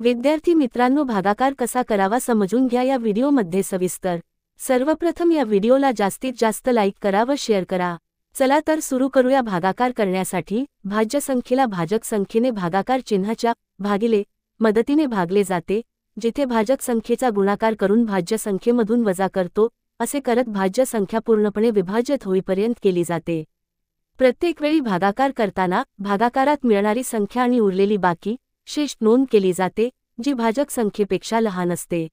विद्यार्थी मित्रांनो, भागाकार कसा करावा समजून घ्या या व्हिडिओमध्ये सविस्तर। सर्वप्रथम या व्हिडिओला जास्तीत जास्त लाईक करा व शेअर करा। चला तर सुरू करूया। भागाकार करण्यासाठी भाज्य संख्येला भाजक संख्येने भागाकार चिन्हाच्या भागिले मदतीने भागले जाते। जिथे भाजक संख्येचा गुणाकार करून भाज्य संख्येमधून वजा करतो, असे करत भाज्य संख्या पूर्णपणे विभाजित होईपर्यंत केली जाते। प्रत्येक वेळी भागाकार करताना भागाकारात मिळणारी संख्या आणि उरलेली बाकी शेष नोंद केली जाते, जी भाजक संख्येपेक्षा लहान असते।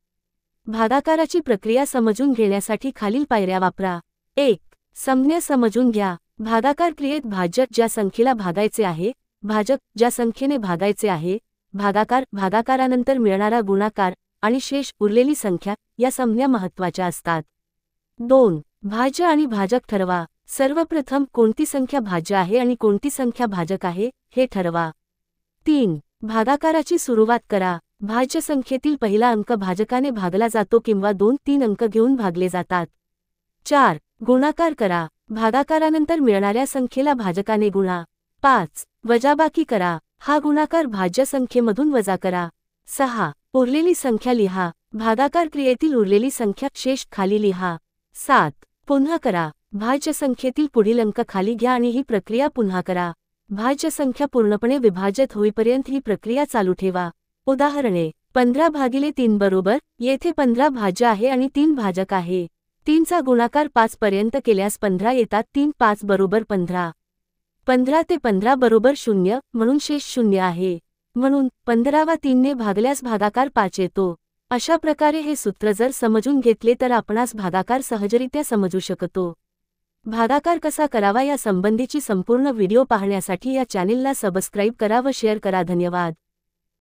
भागाकाराची प्रक्रिया समजून घेण्यासाठी खालील पायऱ्या वापरा। 1. संज्ञा समजून घ्या। भागाकार क्रियेत भाज्य ज्या संख्येला भागायचे आहे, भाजक ज्या संख्येने भागायचे आहे, भागाकार भागाकारानंतर मिळणारा गुणाकार आणि शेष उरलेली संख्या या संज्ञा महत्त्वाच्या असतात। 2. भाज्य आणि भाजक ठरवा। सर्वप्रथम कोणती संख्या भाज्य आहे आणि कोणती संख्या भाजक आहे हे ठरवा। 3. भागाकाराची सुरुवात करा। भाज्य संख्येतील पहिला अंक भाजकाने भागला जातो किंवा 2-3 अंक घेऊन भागले जातात। 4. गुणाकार करा। भागाकारानंतर मिळणाऱ्या संख्येला भाजकाने गुणा। 5. वजाबाकी करा। हा गुणाकार भाज्य संख्येमधून वजा करा। 6. उरलेली संख्या लिहा। भागाकार क्रियेतील उरलेली संख्या शेष खाली लिहा। 7. पुन्हा करा। भाज्य संख्येतील पुढील अंक खाली घ्या आणि ही प्रक्रिया पुन्हा करा। भाज्य संख्या पूर्णपणे विभाजित होईपर्यंत ही प्रक्रिया चालू ठेवा। उदाहरणे: 15/3 बरोबर, येथे 15 भाज्य आहे आणि 3 भाजक आहे। 3चा गुणाकार 5 पर्यंत केल्यास 15 येतात। 3 5 बरोबर 15। 15 ते 15 बरोबर 0, म्हणून शेष 0 आहे। म्हणून 15 वा 3 ने भागल्यास भागाकार 5 येतो। अशा प्रकारे हे सूत्र जर समजून घेतले तर आपणास भागाकार सहजरित्या समजू शकतो। भागाकार कसा करावा या संबंधीची संपूर्ण व्हिडिओ पाहण्यासाठी या चॅनेलला सबस्क्राईब करा व शेअर करा। धन्यवाद।